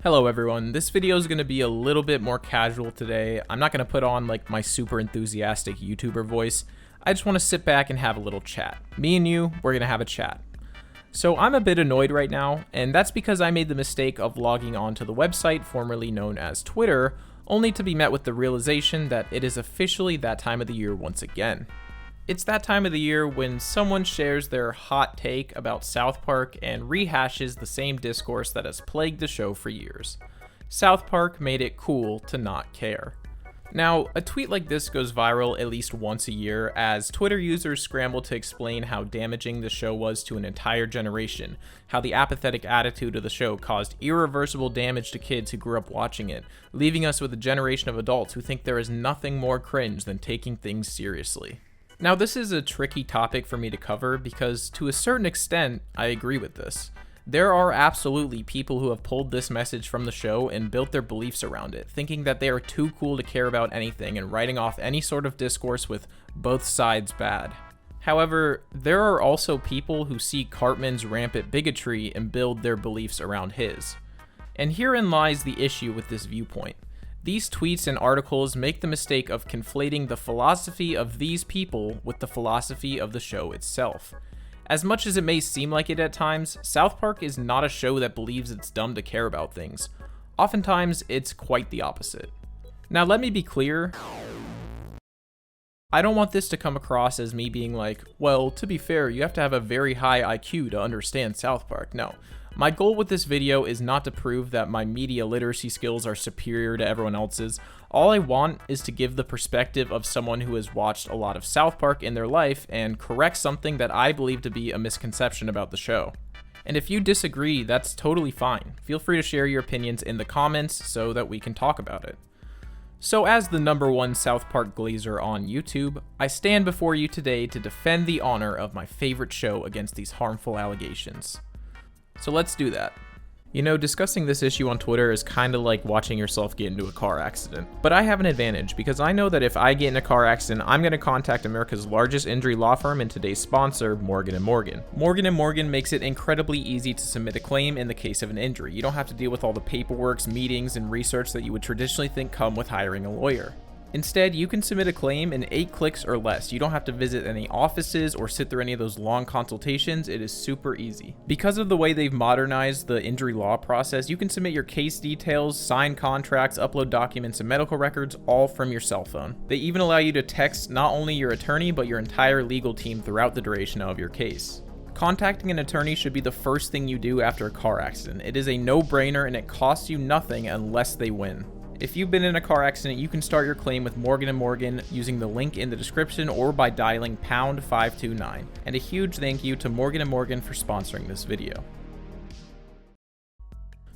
Hello everyone, this video is going to be a little bit more casual today. I'm not going to put on like my super enthusiastic YouTuber voice. I just want to sit back and have a little chat. Me and you, we're going to have a chat. So I'm a bit annoyed right now, and that's because I made the mistake of logging onto the website formerly known as Twitter, only to be met with the realization that it is officially that time of the year once again. It's that time of the year when someone shares their hot take about South Park and rehashes the same discourse that has plagued the show for years. South Park made it cool to not care. Now, a tweet like this goes viral at least once a year as Twitter users scramble to explain how damaging the show was to an entire generation, how the apathetic attitude of the show caused irreversible damage to kids who grew up watching it, leaving us with a generation of adults who think there is nothing more cringe than taking things seriously. Now, this is a tricky topic for me to cover because, to a certain extent, I agree with this. There are absolutely people who have pulled this message from the show and built their beliefs around it, thinking that they are too cool to care about anything and writing off any sort of discourse with both sides bad. However, there are also people who see Cartman's rampant bigotry and build their beliefs around his. And herein lies the issue with this viewpoint. These tweets and articles make the mistake of conflating the philosophy of these people with the philosophy of the show itself. As much as it may seem like it at times, South Park is not a show that believes it's dumb to care about things. Oftentimes, it's quite the opposite. Now, let me be clear. I don't want this to come across as me being like, well, to be fair, you have to have a very high IQ to understand South Park. No. My goal with this video is not to prove that my media literacy skills are superior to everyone else's. All I want is to give the perspective of someone who has watched a lot of South Park in their life and correct something that I believe to be a misconception about the show. And if you disagree, that's totally fine. Feel free to share your opinions in the comments so that we can talk about it. So as the #1 South Park glazer on YouTube, I stand before you today to defend the honor of my favorite show against these harmful allegations. So let's do that. You know, discussing this issue on Twitter is kind of like watching yourself get into a car accident. But I have an advantage because I know that if I get in a car accident, I'm going to contact America's largest injury law firm and today's sponsor, Morgan & Morgan. Morgan & Morgan makes it incredibly easy to submit a claim in the case of an injury. You don't have to deal with all the paperwork, meetings, and research that you would traditionally think come with hiring a lawyer. Instead, you can submit a claim in 8 clicks or less. You don't have to visit any offices or sit through any of those long consultations. It is super easy. Because of the way they've modernized the injury law process, you can submit your case details, sign contracts, upload documents, and medical records all from your cell phone. They even allow you to text not only your attorney, but your entire legal team throughout the duration of your case. Contacting an attorney should be the first thing you do after a car accident. It is a no-brainer and it costs you nothing unless they win. If you've been in a car accident, you can start your claim with Morgan & Morgan using the link in the description or by dialing #529. And a huge thank you to Morgan & Morgan for sponsoring this video.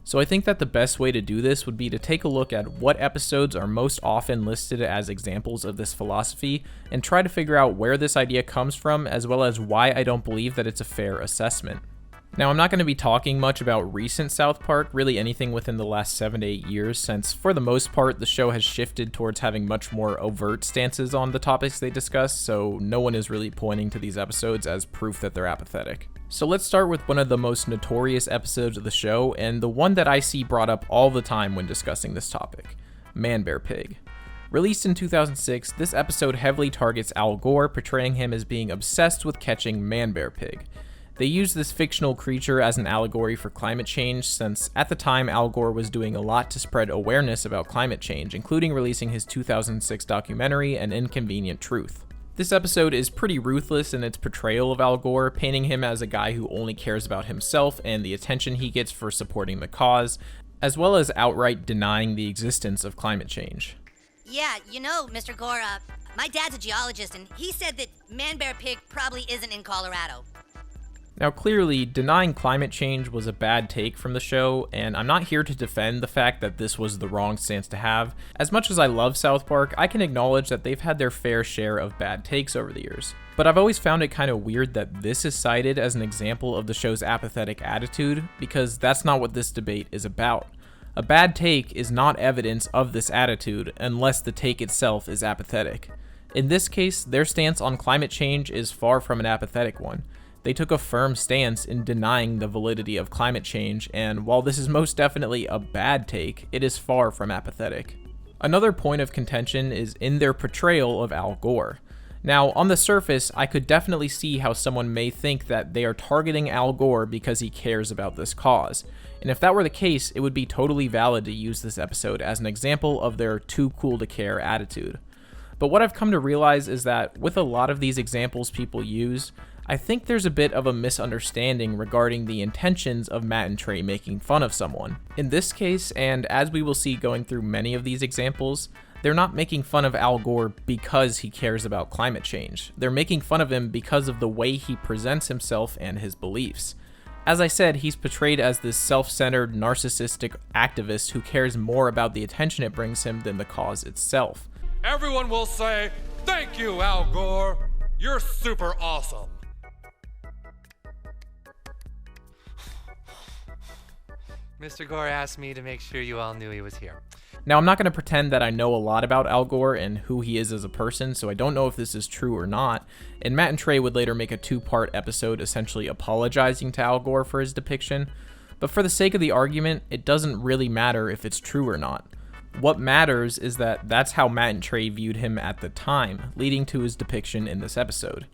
So I think that the best way to do this would be to take a look at what episodes are most often listed as examples of this philosophy and try to figure out where this idea comes from as well as why I don't believe that it's a fair assessment. Now, I'm not going to be talking much about recent South Park, really anything within the last 7 to 8 years, since for the most part, the show has shifted towards having much more overt stances on the topics they discuss, so no one is really pointing to these episodes as proof that they're apathetic. So let's start with one of the most notorious episodes of the show, and the one that I see brought up all the time when discussing this topic, Man Bear Pig. Released in 2006, this episode heavily targets Al Gore, portraying him as being obsessed with catching Man Bear Pig. They use this fictional creature as an allegory for climate change since at the time Al Gore was doing a lot to spread awareness about climate change, including releasing his 2006 documentary An Inconvenient Truth. This episode is pretty ruthless in its portrayal of Al Gore, painting him as a guy who only cares about himself and the attention he gets for supporting the cause, as well as outright denying the existence of climate change. Yeah, you know, Mr. Gore, my dad's a geologist and he said that Man Bear Pig probably isn't in Colorado. Now clearly, denying climate change was a bad take from the show, and I'm not here to defend the fact that this was the wrong stance to have. As much as I love South Park, I can acknowledge that they've had their fair share of bad takes over the years. But I've always found it kind of weird that this is cited as an example of the show's apathetic attitude, because that's not what this debate is about. A bad take is not evidence of this attitude unless the take itself is apathetic. In this case, their stance on climate change is far from an apathetic one. They took a firm stance in denying the validity of climate change, and while this is most definitely a bad take, it is far from apathetic. Another point of contention is in their portrayal of Al Gore. Now, on the surface, I could definitely see how someone may think that they are targeting Al Gore because he cares about this cause. And if that were the case, it would be totally valid to use this episode as an example of their too cool to care attitude. But what I've come to realize is that with a lot of these examples people use, I think there's a bit of a misunderstanding regarding the intentions of Matt and Trey making fun of someone. In this case, and as we will see going through many of these examples, they're not making fun of Al Gore because he cares about climate change. They're making fun of him because of the way he presents himself and his beliefs. As I said, he's portrayed as this self-centered, narcissistic activist who cares more about the attention it brings him than the cause itself. Everyone will say, "Thank you, Al Gore. You're super awesome." Mr. Gore asked me to make sure you all knew he was here. Now, I'm not going to pretend that I know a lot about Al Gore and who he is as a person, so I don't know if this is true or not, and Matt and Trey would later make a 2-part episode essentially apologizing to Al Gore for his depiction, but for the sake of the argument, it doesn't really matter if it's true or not. What matters is that that's how Matt and Trey viewed him at the time, leading to his depiction in this episode.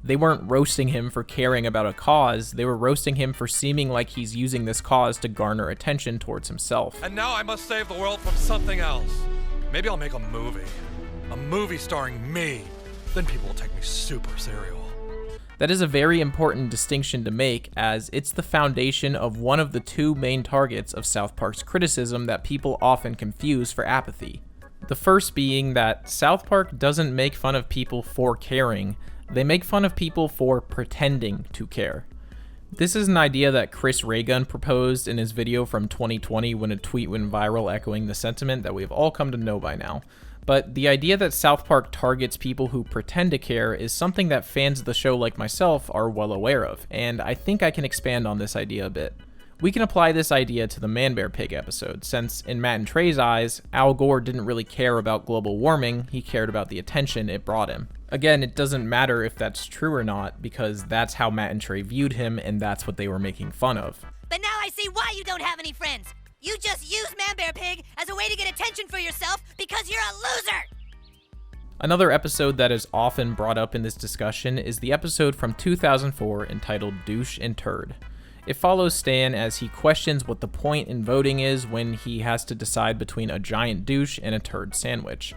They weren't roasting him for caring about a cause, they were roasting him for seeming like he's using this cause to garner attention towards himself. And now I must save the world from something else. Maybe I'll make a movie starring me. Then people will take me super serious. That is a very important distinction to make, as it's the foundation of one of the 2 main targets of South Park's criticism that people often confuse for apathy. The first being that South Park doesn't make fun of people for caring, they make fun of people for pretending to care. This is an idea that Chris Raygun proposed in his video from 2020 when a tweet went viral echoing the sentiment that we've all come to know by now. But the idea that South Park targets people who pretend to care is something that fans of the show like myself are well aware of, and I think I can expand on this idea a bit. We can apply this idea to the Man Bear Pig episode, since in Matt and Trey's eyes, Al Gore didn't really care about global warming, he cared about the attention it brought him. Again, it doesn't matter if that's true or not, because that's how Matt and Trey viewed him, and that's what they were making fun of. But now I see why you don't have any friends. You just use Man Bear Pig as a way to get attention for yourself because you're a loser! Another episode that is often brought up in this discussion is the episode from 2004 entitled Douche and Turd. It follows Stan as he questions what the point in voting is when he has to decide between a giant douche and a turd sandwich.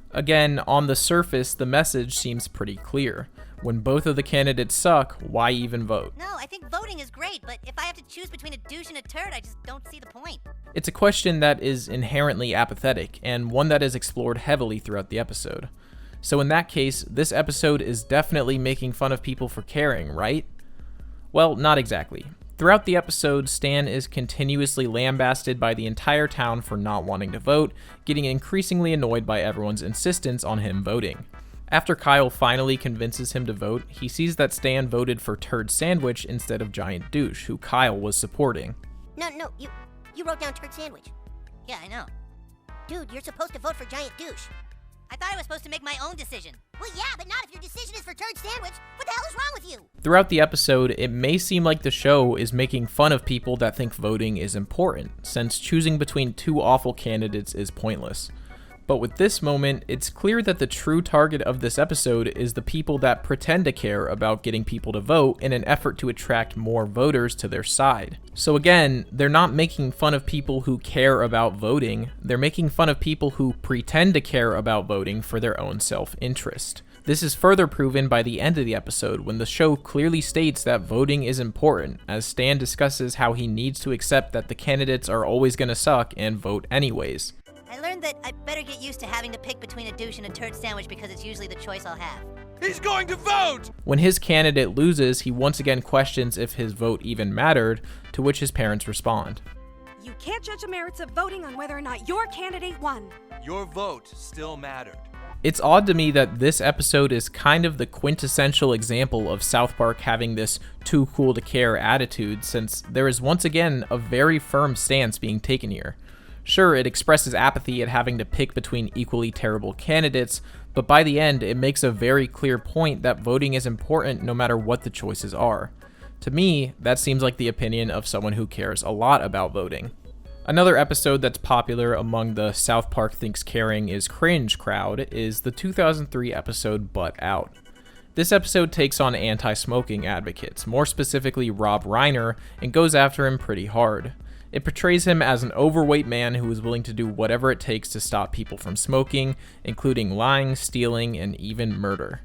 Again, on the surface, the message seems pretty clear. When both of the candidates suck, why even vote? No, I think voting is great, but if I have to choose between a douche and a turd, I just don't see the point. It's a question that is inherently apathetic, and one that is explored heavily throughout the episode. So in that case, this episode is definitely making fun of people for caring, right? Well, not exactly. Throughout the episode, Stan is continuously lambasted by the entire town for not wanting to vote, getting increasingly annoyed by everyone's insistence on him voting. After Kyle finally convinces him to vote, he sees that Stan voted for Turd Sandwich instead of Giant Douche, who Kyle was supporting. No, you wrote down Turd Sandwich. Yeah, I know. Dude, you're supposed to vote for Giant Douche. I thought I was supposed to make my own decision. Well, yeah, but not if your decision is for Turd Sandwich. What the hell is wrong with you? Throughout the episode, it may seem like the show is making fun of people that think voting is important, since choosing between 2 awful candidates is pointless. But with this moment, it's clear that the true target of this episode is the people that pretend to care about getting people to vote in an effort to attract more voters to their side. So again, they're not making fun of people who care about voting, they're making fun of people who pretend to care about voting for their own self-interest. This is further proven by the end of the episode when the show clearly states that voting is important, as Stan discusses how he needs to accept that the candidates are always going to suck and vote anyways. I learned that I better get used to having to pick between a douche and a turd sandwich because it's usually the choice I'll have. He's going to vote! When his candidate loses, he once again questions if his vote even mattered, to which his parents respond. You can't judge the merits of voting on whether or not your candidate won. Your vote still mattered. It's odd to me that this episode is kind of the quintessential example of South Park having this too cool to care attitude, since there is once again a very firm stance being taken here. Sure, it expresses apathy at having to pick between equally terrible candidates, but by the end, it makes a very clear point that voting is important no matter what the choices are. To me, that seems like the opinion of someone who cares a lot about voting. Another episode that's popular among the South Park Thinks Caring is Cringe Crowd is the 2003 episode Butt Out. This episode takes on anti-smoking advocates, more specifically Rob Reiner, and goes after him pretty hard. It portrays him as an overweight man who is willing to do whatever it takes to stop people from smoking, including lying, stealing, and even murder.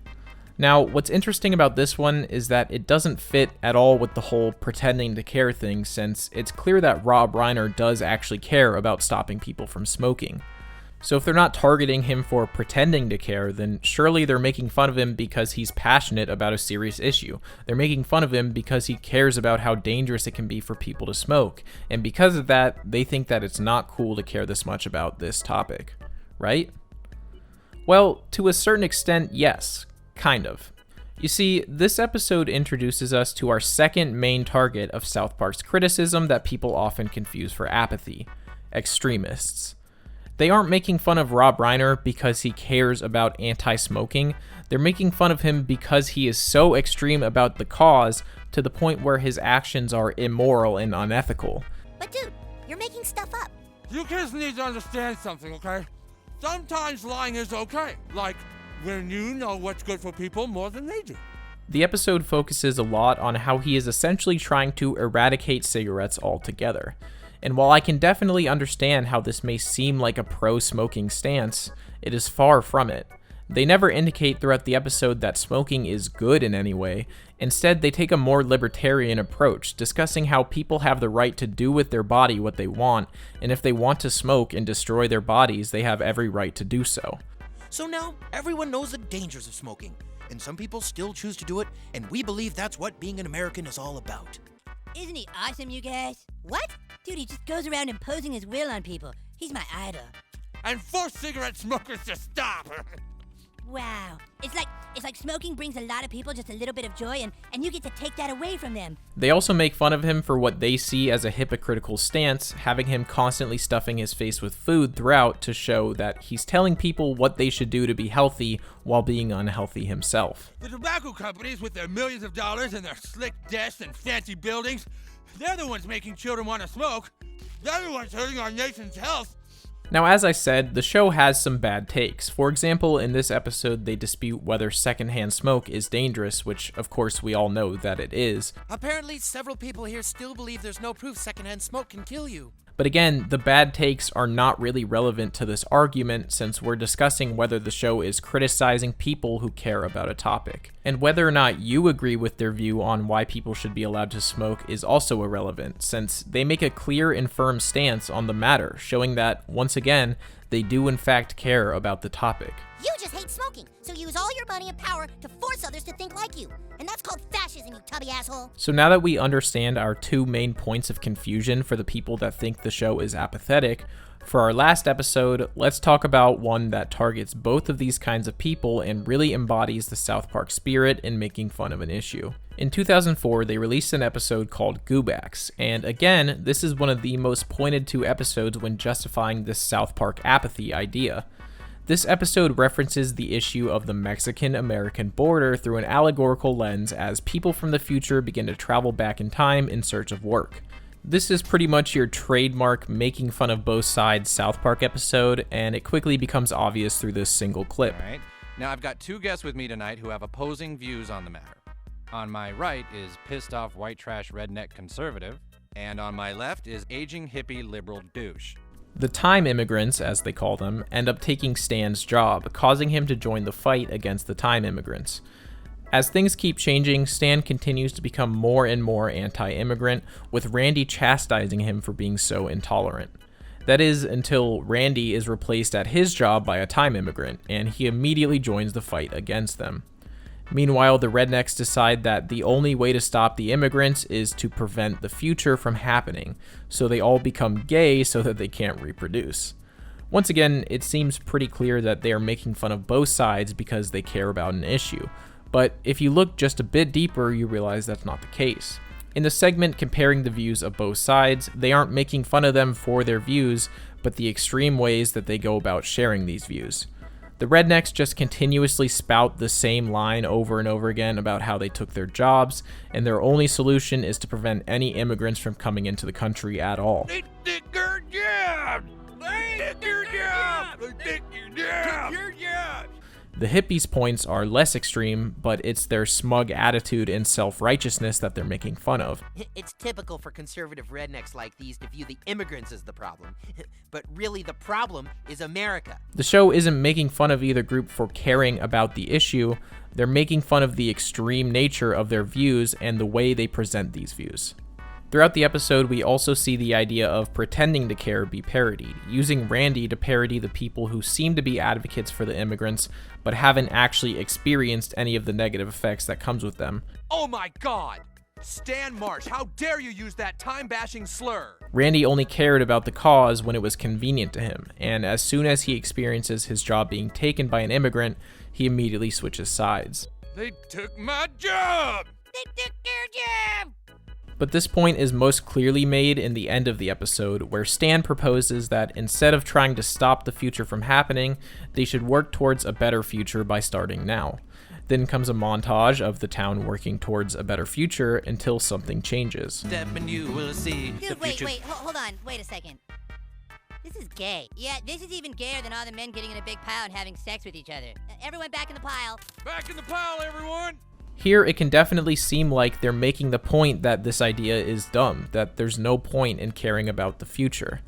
Now, what's interesting about this one is that it doesn't fit at all with the whole pretending to care thing, since it's clear that Rob Reiner does actually care about stopping people from smoking. So if they're not targeting him for pretending to care, then surely they're making fun of him because he's passionate about a serious issue. They're making fun of him because he cares about how dangerous it can be for people to smoke, and because of that, they think that it's not cool to care this much about this topic, right? Well, to a certain extent, yes, kind of. You see, this episode introduces us to our second main target of South Park's criticism that people often confuse for apathy: extremists. They aren't making fun of Rob Reiner because he cares about anti-smoking. They're making fun of him because he is so extreme about the cause to the point where his actions are immoral and unethical. But dude, you're making stuff up. You kids need to understand something, okay? Sometimes lying is okay. Like when you know what's good for people more than they do. The episode focuses a lot on how he is essentially trying to eradicate cigarettes altogether. And while I can definitely understand how this may seem like a pro-smoking stance, it is far from it. They never indicate throughout the episode that smoking is good in any way. Instead, they take a more libertarian approach, discussing how people have the right to do with their body what they want, and if they want to smoke and destroy their bodies, they have every right to do so. So now, everyone knows the dangers of smoking, and some people still choose to do it, and we believe that's what being an American is all about. Isn't he awesome, you guys? What? Dude, he just goes around imposing his will on people. He's my idol. And force cigarette smokers to stop. Wow. It's like smoking brings a lot of people just a little bit of joy, and you get to take that away from them. They also make fun of him for what they see as a hypocritical stance, having him constantly stuffing his face with food throughout to show that he's telling people what they should do to be healthy while being unhealthy himself. The tobacco companies with their millions of dollars and their slick desks and fancy buildings, they're the ones making children want to smoke. They're the ones hurting our nation's health. Now, as I said, the show has some bad takes. For example, in this episode, they dispute whether secondhand smoke is dangerous, which, of course, we all know that it is. Apparently, several people here still believe there's no proof secondhand smoke can kill you. But again, the bad takes are not really relevant to this argument since we're discussing whether the show is criticizing people who care about a topic. And whether or not you agree with their view on why people should be allowed to smoke is also irrelevant, since they make a clear and firm stance on the matter, showing that, once again, they do in fact care about the topic. You just hate smoking, so you use all your money and power to force others to think like you. And that's called fascism, you tubby asshole. So now that we understand our two main points of confusion for the people that think the show is apathetic, for our last episode, let's talk about one that targets both of these kinds of people and really embodies the South Park spirit in making fun of an issue. In 2004, they released an episode called Goo Backs, and again, this is one of the most pointed to episodes when justifying this South Park apathy idea. This episode references the issue of the Mexican-American border through an allegorical lens as people from the future begin to travel back in time in search of work. This is pretty much your trademark making fun of both sides South Park episode, and it quickly becomes obvious through this single clip. All right. Now I've got two guests with me tonight who have opposing views on the matter. On my right is pissed off white trash redneck conservative, and on my left is aging hippie liberal douche. The time immigrants, as they call them, end up taking Stan's job, causing him to join the fight against the time immigrants. As things keep changing, Stan continues to become more and more anti-immigrant, with Randy chastising him for being so intolerant. That is, until Randy is replaced at his job by a time immigrant, and he immediately joins the fight against them. Meanwhile, the rednecks decide that the only way to stop the immigrants is to prevent the future from happening, so they all become gay so that they can't reproduce. Once again, it seems pretty clear that they are making fun of both sides because they care about an issue, but if you look just a bit deeper, you realize that's not the case. In the segment comparing the views of both sides, they aren't making fun of them for their views, but the extreme ways that they go about sharing these views. The rednecks just continuously spout the same line over and over again about how they took their jobs, and their only solution is to prevent any immigrants from coming into the country at all. They took your job! They took your job! They took your job! The hippies' points are less extreme, but it's their smug attitude and self-righteousness that they're making fun of. It's typical for conservative rednecks like these to view the immigrants as the problem. But really, the problem is America. The show isn't making fun of either group for caring about the issue. They're making fun of the extreme nature of their views and the way they present these views. Throughout the episode, we also see the idea of pretending to care be parodied, using Randy to parody the people who seem to be advocates for the immigrants, but haven't actually experienced any of the negative effects that comes with them. Oh my God! Stan Marsh, how dare you use that time-bashing slur? Randy only cared about the cause when it was convenient to him, and as soon as he experiences his job being taken by an immigrant, he immediately switches sides. They took my job! They took your job! But this point is most clearly made in the end of the episode, where Stan proposes that instead of trying to stop the future from happening, they should work towards a better future by starting now. Then comes a montage of the town working towards a better future until something changes. Step and you will see the Dude, wait, future. hold on, wait a second. This is gay. Yeah, this is even gayer than all the men getting in a big pile and having sex with each other. Everyone back in the pile. Back in the pile, everyone! Here, it can definitely seem like they're making the point that this idea is dumb, that there's no point in caring about the future.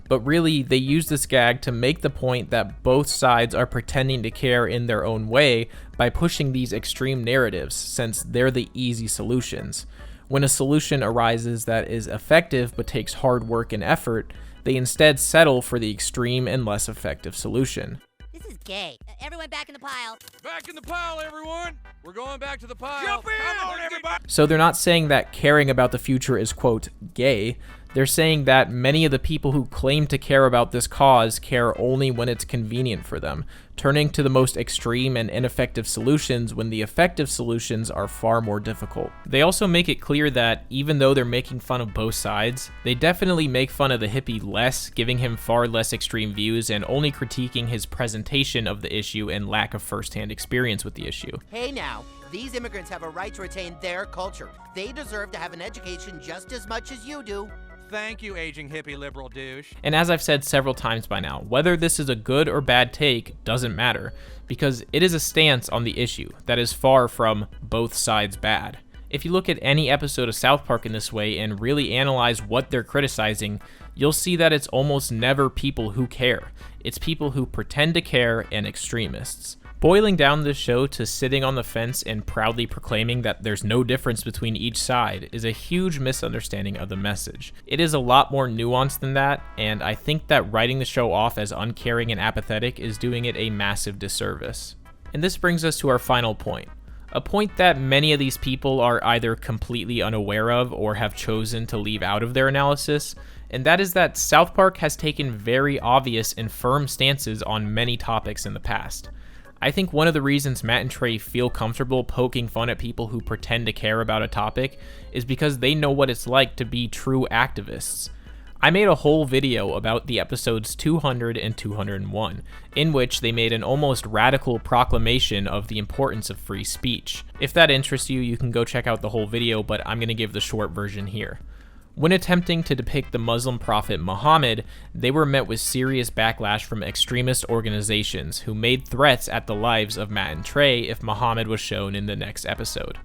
But really, they use this gag to make the point that both sides are pretending to care in their own way by pushing these extreme narratives, since they're the easy solutions. When a solution arises that is effective but takes hard work and effort, they instead settle for the extreme and less effective solution. This is gay. Everyone back in the pile. Back in the pile, everyone! We're going back to the pile. Jump in! Come on, everybody! So they're not saying that caring about the future is, quote, gay. They're saying that many of the people who claim to care about this cause care only when it's convenient for them, turning to the most extreme and ineffective solutions when the effective solutions are far more difficult. They also make it clear that even though they're making fun of both sides, they definitely make fun of the hippie less, giving him far less extreme views and only critiquing his presentation of the issue and lack of first-hand experience with the issue. Hey now, these immigrants have a right to retain their culture. They deserve to have an education just as much as you do. Thank you, aging hippie liberal douche. And as I've said several times by now, whether this is a good or bad take doesn't matter, because it is a stance on the issue that is far from both sides bad. If you look at any episode of South Park in this way and really analyze what they're criticizing, you'll see that it's almost never people who care. It's people who pretend to care and extremists. Boiling down this show to sitting on the fence and proudly proclaiming that there's no difference between each side is a huge misunderstanding of the message. It is a lot more nuanced than that, and I think that writing the show off as uncaring and apathetic is doing it a massive disservice. And this brings us to our final point. A point that many of these people are either completely unaware of or have chosen to leave out of their analysis, and that is that South Park has taken very obvious and firm stances on many topics in the past. I think one of the reasons Matt and Trey feel comfortable poking fun at people who pretend to care about a topic is because they know what it's like to be true activists. I made a whole video about the episodes 200 and 201, in which they made an almost radical proclamation of the importance of free speech. If that interests you, you can go check out the whole video, but I'm going to give the short version here. When attempting to depict the Muslim prophet Muhammad, they were met with serious backlash from extremist organizations who made threats at the lives of Matt and Trey if Muhammad was shown in the next episode.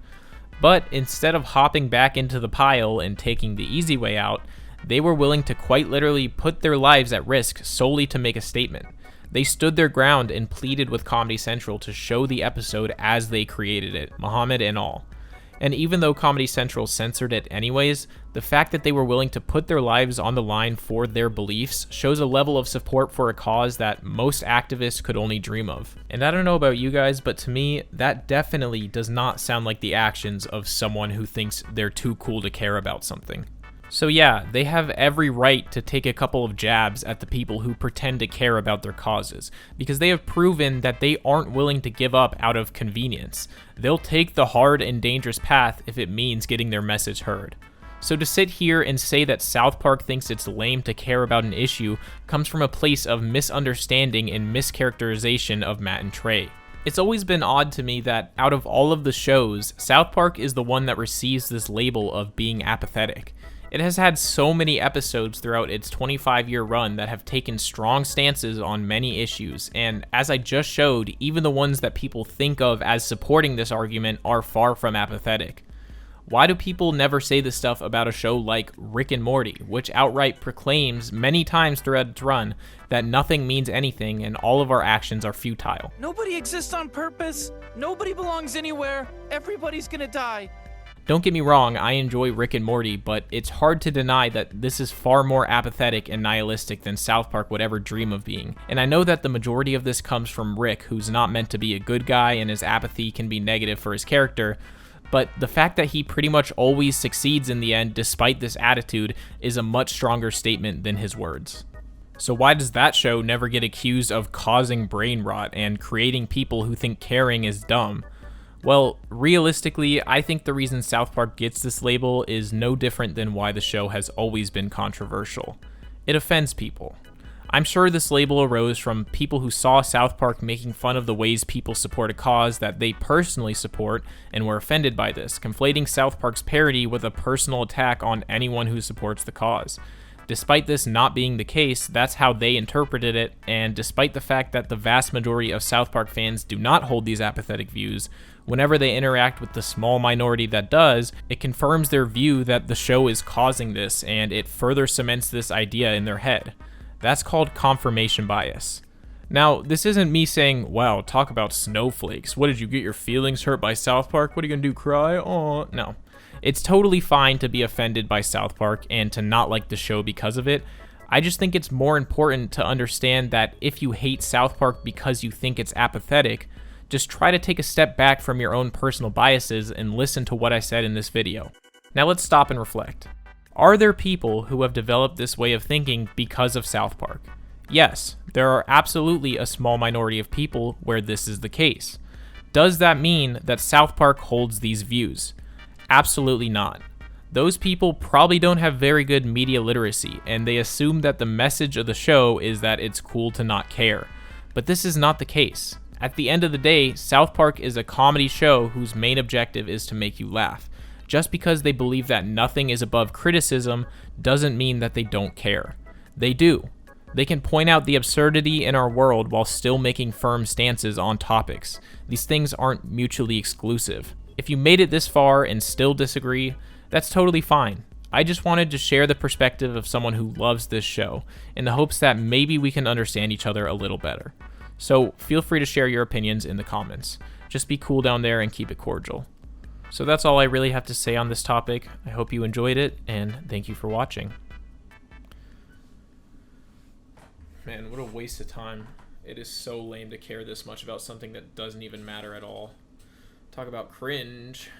But instead of hopping back into the pile and taking the easy way out, they were willing to quite literally put their lives at risk solely to make a statement. They stood their ground and pleaded with Comedy Central to show the episode as they created it, Muhammad and all. And even though Comedy Central censored it anyways, the fact that they were willing to put their lives on the line for their beliefs shows a level of support for a cause that most activists could only dream of. And I don't know about you guys, but to me, that definitely does not sound like the actions of someone who thinks they're too cool to care about something. So yeah, they have every right to take a couple of jabs at the people who pretend to care about their causes, because they have proven that they aren't willing to give up out of convenience. They'll take the hard and dangerous path if it means getting their message heard. So to sit here and say that South Park thinks it's lame to care about an issue comes from a place of misunderstanding and mischaracterization of Matt and Trey. It's always been odd to me that out of all of the shows, South Park is the one that receives this label of being apathetic. It has had so many episodes throughout its 25-year run that have taken strong stances on many issues, and as I just showed, even the ones that people think of as supporting this argument are far from apathetic. Why do people never say this stuff about a show like Rick and Morty, which outright proclaims many times throughout its run that nothing means anything and all of our actions are futile? Nobody exists on purpose. Nobody belongs anywhere. Everybody's gonna die. Don't get me wrong, I enjoy Rick and Morty, but it's hard to deny that this is far more apathetic and nihilistic than South Park would ever dream of being. And I know that the majority of this comes from Rick, who's not meant to be a good guy and his apathy can be negative for his character, but the fact that he pretty much always succeeds in the end despite this attitude is a much stronger statement than his words. So why does that show never get accused of causing brain rot and creating people who think caring is dumb? Well, realistically, I think the reason South Park gets this label is no different than why the show has always been controversial. It offends people. I'm sure this label arose from people who saw South Park making fun of the ways people support a cause that they personally support and were offended by this, conflating South Park's parody with a personal attack on anyone who supports the cause. Despite this not being the case, that's how they interpreted it, and despite the fact that the vast majority of South Park fans do not hold these apathetic views, whenever they interact with the small minority that does, it confirms their view that the show is causing this, and it further cements this idea in their head. That's called confirmation bias. Now, this isn't me saying, wow, talk about snowflakes. What, did you get your feelings hurt by South Park? What are you gonna do, cry? Oh, no. It's totally fine to be offended by South Park and to not like the show because of it. I just think it's more important to understand that if you hate South Park because you think it's apathetic, just try to take a step back from your own personal biases and listen to what I said in this video. Now let's stop and reflect. Are there people who have developed this way of thinking because of South Park? Yes, there are absolutely a small minority of people where this is the case. Does that mean that South Park holds these views? Absolutely not. Those people probably don't have very good media literacy, and they assume that the message of the show is that it's cool to not care. But this is not the case. At the end of the day, South Park is a comedy show whose main objective is to make you laugh. Just because they believe that nothing is above criticism doesn't mean that they don't care. They do. They can point out the absurdity in our world while still making firm stances on topics. These things aren't mutually exclusive. If you made it this far and still disagree, that's totally fine. I just wanted to share the perspective of someone who loves this show in the hopes that maybe we can understand each other a little better. So feel free to share your opinions in the comments. Just be cool down there and keep it cordial. So that's all I really have to say on this topic. I hope you enjoyed it, and thank you for watching. Man, what a waste of time. It is so lame to care this much about something that doesn't even matter at all. Talk about cringe.